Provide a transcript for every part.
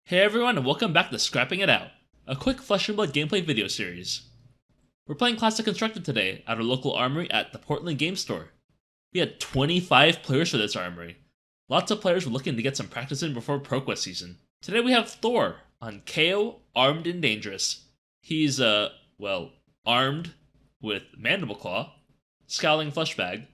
Hey everyone and welcome back to Scrapping It Out, a quick Flesh and Blood gameplay video series. We're playing Classic Constructed today at our local armory at the Portland Game Store. We had 25 players for this armory. Lots of players were looking to get some practice in before ProQuest season. Today we have Thor on Kayo, Armed and Dangerous. He's, armed with Mandible Claw, Scowling Flesh Bag,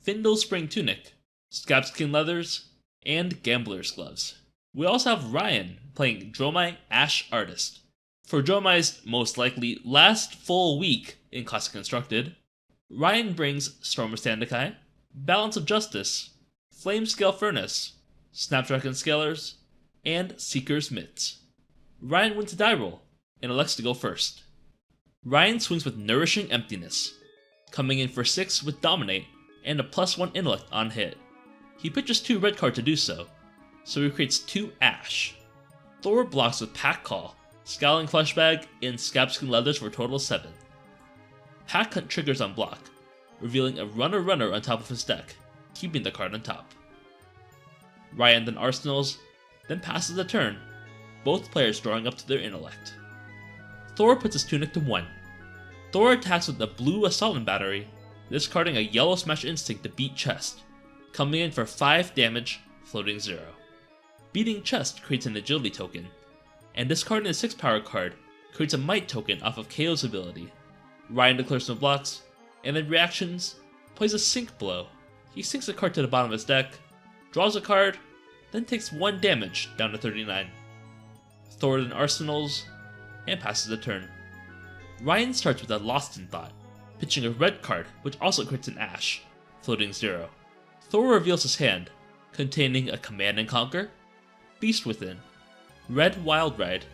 Findle Spring Tunic, Scabskin Leathers, and Gambler's Gloves. We also have Ryan playing Dromai Ash Artist. For Dromai's most likely last full week in Classic Constructed, Ryan brings Stormer Sandakai, Balance of Justice, Flame Scale Furnace, Snapdragon Scalers, and Seeker's Mitts. Ryan wins a die roll and elects to go first. Ryan swings with Nourishing Emptiness, coming in for 6 with Dominate and a +1 intellect on hit. He pitches 2 red cards to do so he creates 2 Ash. Thor blocks with Pack Call, Scowling Flesh Bag, and Scabskin Leathers for a total of 7. Pack Hunt triggers on block, revealing a runner on top of his deck, keeping the card on top. Ryan then arsenals, then passes the turn, both players drawing up to their intellect. Thor puts his tunic to 1. Thor attacks with the blue Assault Battery, discarding a yellow Smash Instinct to beat Chest, coming in for 5 damage, floating 0. Beating Chest creates an Agility token, and discarding a 6 power card creates a Might token off of Kayo's ability. Ryan declares no blocks, and in reactions, plays a Sink Blow. He sinks a card to the bottom of his deck, draws a card, then takes 1 damage down to 39. Thor then arsenals, and passes the turn. Ryan starts with a Lost in Thought, pitching a red card which also creates an Ash, floating 0. Thor reveals his hand, containing a Command and Conquer, Beast Within, Red Wild Ride,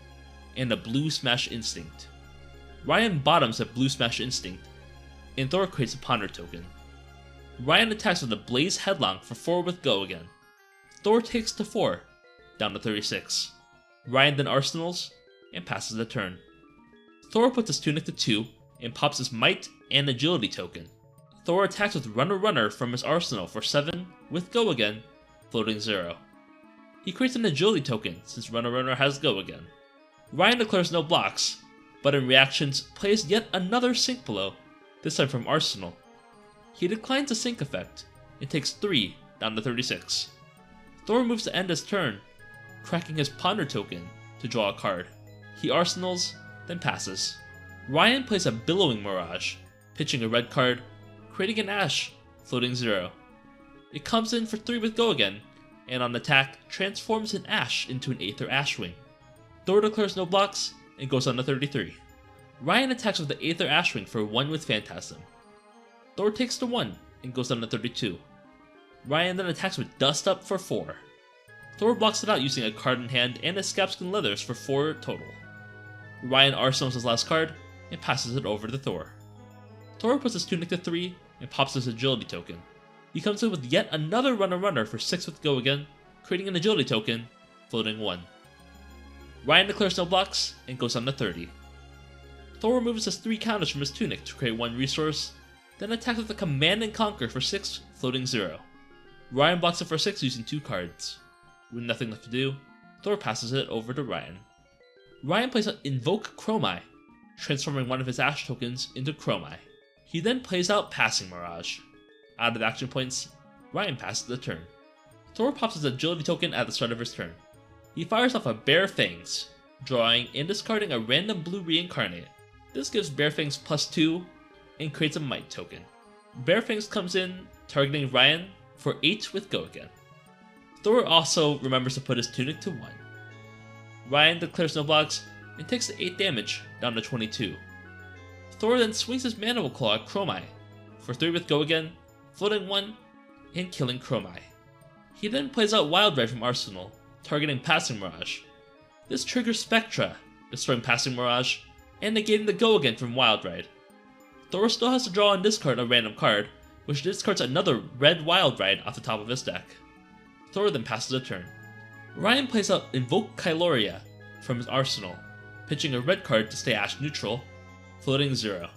and a Blue Smash Instinct. Ryan bottoms a Blue Smash Instinct, and Thor creates a Ponder token. Ryan attacks with a Blaze Headlong for 4 with Go again. Thor takes to 4, down to 36. Ryan then arsenals, and passes the turn. Thor puts his tunic to 2, and pops his Might and Agility token. Thor attacks with Runner from his arsenal for 7 with Go again, floating 0. He creates an Agility token since Runner has Go again. Ryan declares no blocks, but in reactions plays yet another Sink Blow, this time from Arsenal. He declines the Sink effect and takes 3 down to 36. Thor moves to end his turn, cracking his Ponder token to draw a card. He arsenals, then passes. Ryan plays a Billowing Mirage, pitching a red card, creating an Ash, floating 0. It comes in for 3 with Go again, and on attack, transforms an Ash into an Aether Ashwing. Thor declares no blocks, and goes on to 33. Ryan attacks with the Aether Ashwing for 1 with Phantasm. Thor takes to 1, and goes on to 32. Ryan then attacks with Dust Up for 4. Thor blocks it out using a card in hand and a Scabskin Leathers for 4 total. Ryan arsenals his last card, and passes it over to Thor. Thor puts his tunic to 3, and pops his Agility token. He comes in with yet another runner for 6 with Go again, creating an Agility token, floating 1. Ryan declares no blocks, and goes on to 30. Thor removes his 3 counters from his tunic to create 1 resource, then attacks with a Command and Conquer for 6, floating 0. Ryan blocks it for 6 using 2 cards. With nothing left to do, Thor passes it over to Ryan. Ryan plays an Invoke Chromai, transforming 1 of his Ash tokens into Chromai. He then plays out Passing Mirage. Out of action points, Ryan passes the turn. Thor pops his Agility token at the start of his turn. He fires off a Bare Fangs, drawing and discarding a random blue Reincarnate. This gives Bare Fangs +2 and creates a Might token. Bare Fangs comes in, targeting Ryan for 8 with Go again. Thor also remembers to put his tunic to 1. Ryan declares no blocks and takes the 8 damage down to 22. Thor then swings his Mandible Claw at Chromai for 3 with Go again, floating 1, and killing Chromai. He then plays out Wild Ride from Arsenal, targeting Passing Mirage. This triggers Spectra, destroying Passing Mirage, and negating the Go again from Wild Ride. Thor still has to draw and discard a random card, which discards another red Wild Ride off the top of his deck. Thor then passes a turn. Ryan plays out Invoke Kyloria from his arsenal, pitching a red card to stay Ash neutral, floating 0.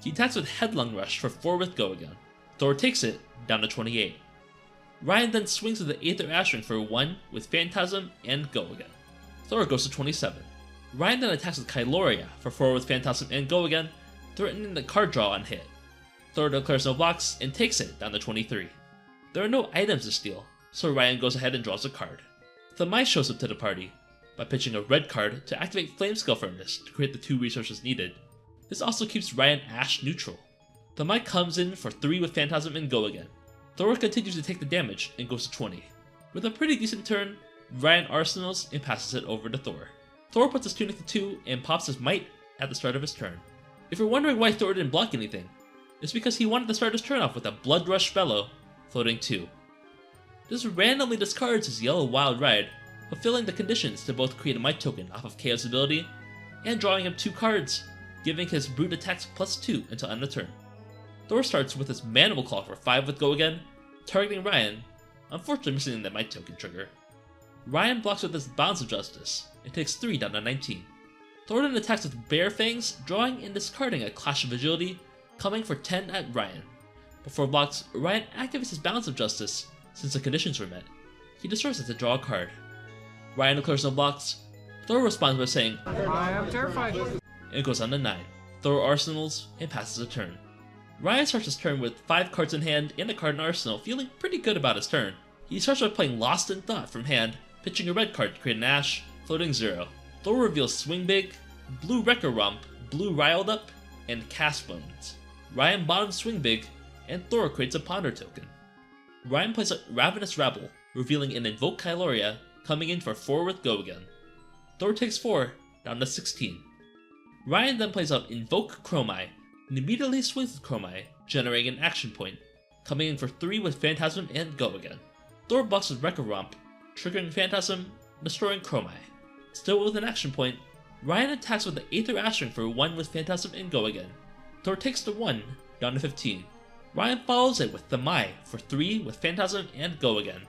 He attacks with Headlong Rush for 4 with Go again. Thor takes it, down to 28. Ryan then swings with the Aether Ashwing for 1 with Phantasm and Go again. Thor goes to 27. Ryan then attacks with Kyloria for 4 with Phantasm and go again, threatening the card draw on hit. Thor declares no blocks and takes it down to 23. There are no items to steal, so Ryan goes ahead and draws a card. Thamai shows up to the party by pitching a red card to activate Flamescale Furnace to create the 2 resources needed. This also keeps Ryan Ash neutral. Thamai comes in for 3 with Phantasm and go again. Thor continues to take the damage and goes to 20. With a pretty decent turn, Ryan arsenals and passes it over to Thor. Thor puts his Tunic to 2 and pops his Might at the start of his turn. If you're wondering why Thor didn't block anything, it's because he wanted to start his turn off with a Blood Rush Fellow, floating 2. This randomly discards his yellow Wild Ride, fulfilling the conditions to both create a Might token off of Kayo's ability, and drawing him 2 cards, giving his brute attacks +2 until end of turn. Thor starts with his Mandible Claw for 5 with go again, targeting Ryan, unfortunately missing the Might token trigger. Ryan blocks with his Bounds of Justice, and takes 3 down to 19. Thor then attacks with Bare Fangs, drawing and discarding a Clash of Agility, coming for 10 at Ryan. Before blocks, Ryan activates his Bounds of Justice, since the conditions were met. He destroys it to draw a card. Ryan declares no blocks. Thor responds by saying, I am terrified. And goes on to 9. Thor arsenals and passes a turn. Ryan starts his turn with 5 cards in hand and a card in arsenal, feeling pretty good about his turn. He starts by playing Lost in Thought from hand, pitching a red card to create an Ash, floating 0. Thor reveals Swing Big, Blue Wrecker Rump, Blue Riled Up, and Cast Bones. Ryan bottoms Swing Big, and Thor creates a Ponder token. Ryan plays a Ravenous Rebel, revealing an Invoke Kyloria, coming in for 4 with go again. Thor takes 4, down to 16. Ryan then plays out Invoke Chromai, and immediately swings with Chromai, generating an action point, coming in for 3 with Phantasm and go again. Thor blocks with Wrecker Romp, triggering Phantasm, destroying Chromai. Still with an action point, Ryan attacks with the Aether Ashwing for 1 with Phantasm and go again. Thor takes the 1, down to 15. Ryan follows it with Thamai for 3 with Phantasm and go again.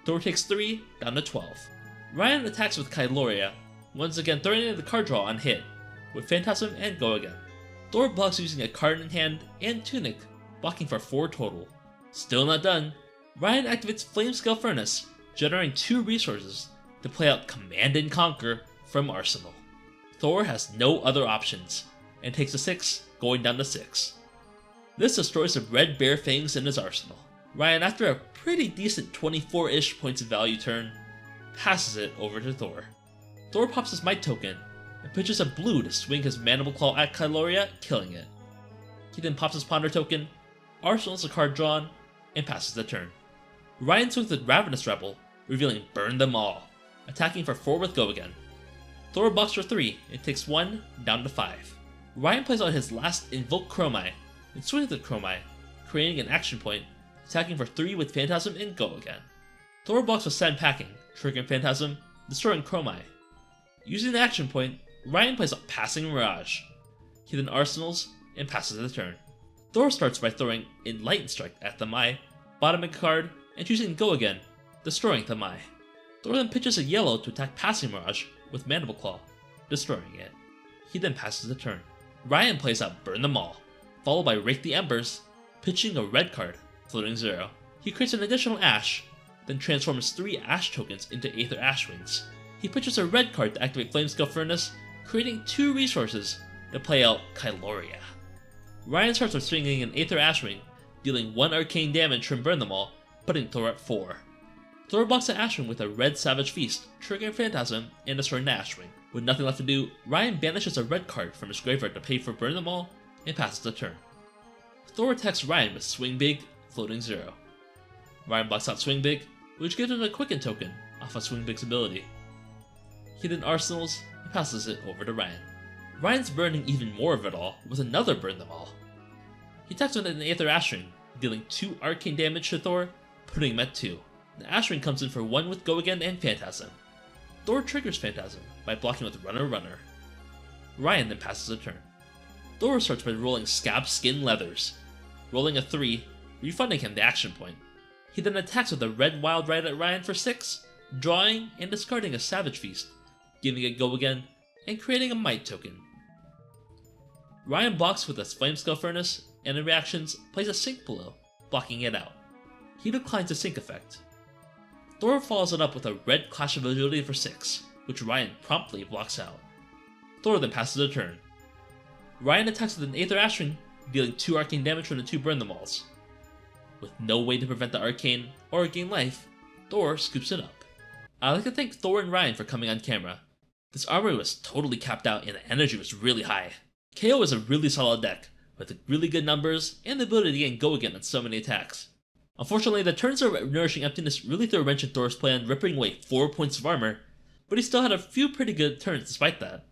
Thor takes 3, down to 12. Ryan attacks with Kyloria, once again threatening the card draw on hit, with Phantasm and go again. Thor blocks using a card in hand and Tunic, blocking for 4 total. Still not done, Ryan activates Flamescale Furnace, generating 2 resources to play out Command and Conquer from Arsenal. Thor has no other options, and takes a 6, going down to 6. This destroys the red Bare Fangs in his arsenal. Ryan, after a pretty decent 24-ish points of value turn, passes it over to Thor. Thor pops his Might token, and pitches a blue to swing his Mandible Claw at Kyloria, killing it. He then pops his Ponder token, arsenals a card drawn, and passes the turn. Ryan swings with Ravenous Rebel, revealing Burn Them All, attacking for 4 with go again. Thor blocks for 3 and takes 1, down to 5. Ryan plays out his last Invoke Chromai, and swings with Chromai, creating an action point, attacking for 3 with Phantasm and go again. Thor blocks with Sand Packing, triggering Phantasm, destroying Chromai. Using the action point, Ryan plays a Passing Mirage. He then arsenals and passes the turn. Thor starts by throwing Enlightened Strike at Thamai, bottoming a card, and choosing go again, destroying Thamai. Thor then pitches a yellow to attack Passing Mirage with Mandible Claw, destroying it. He then passes the turn. Ryan plays out Burn Them All, followed by Rake the Embers, pitching a red card, floating 0. He creates an additional Ash, then transforms 3 Ash tokens into Aether Ashwings. He pitches a red card to activate Flamescale Furnace, creating 2 resources to play out Kyloria. Ryan starts with swinging an Aether Ashwing, dealing 1 arcane damage from Burn Them All, putting Thor at 4. Thor blocks the Ashwing with a red Savage Feast, triggering Phantasm and destroying the Ashwing. With nothing left to do, Ryan banishes a red card from his graveyard to pay for Burn Them All, and passes the turn. Thor attacks Ryan with Swing Big, floating 0. Ryan blocks out Swing Big, which gives him a Quicken token off of Swing Big's ability. He then arsenals and passes it over to Ryan. Ryan's burning even more of it all with another Burn Them All. He attacks with an Aether Ashwing, dealing 2 arcane damage to Thor, putting him at 2. The Ashwing comes in for 1 with go again and Phantasm. Thor triggers Phantasm by blocking with Runner Runner. Ryan then passes the turn. Thor starts by rolling Scab Skin Leathers, rolling a 3, refunding him the action point. He then attacks with a red Wild Ride at Ryan for 6, drawing and discarding a Savage Feast, giving it go again, and creating a Might token. Ryan blocks with a Flamescale Furnace, and in reactions, plays a Sink below, blocking it out. He declines the Sink effect. Thor follows it up with a red Clash of Agility for 6, which Ryan promptly blocks out. Thor then passes a turn. Ryan attacks with an Aether Ashwing, dealing 2 arcane damage from the 2 Burn Them Alls. With no way to prevent the arcane or gain life, Thor scoops it up. I'd like to thank Thor and Ryan for coming on camera. This armory was totally capped out and the energy was really high. Kayo is a really solid deck, with really good numbers and the ability to gain Go Again on so many attacks. Unfortunately, the turns of Nourishing Emptiness really threw a wrench in Thor's plan, ripping away 4 points of armor, but he still had a few pretty good turns despite that.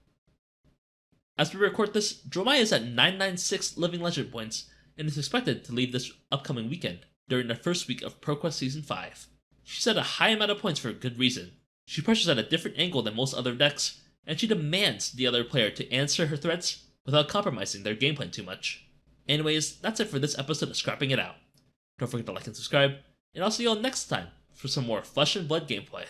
As we record this, Dromai is at 996 Living Legend points, and is expected to leave this upcoming weekend, during the first week of ProQuest Season 5. She's at a high amount of points for a good reason. She pressures at a different angle than most other decks, and she demands the other player to answer her threats without compromising their game plan too much. Anyways, that's it for this episode of Scrapping It Out. Don't forget to like and subscribe, and I'll see you all next time for some more Flesh and Blood gameplay.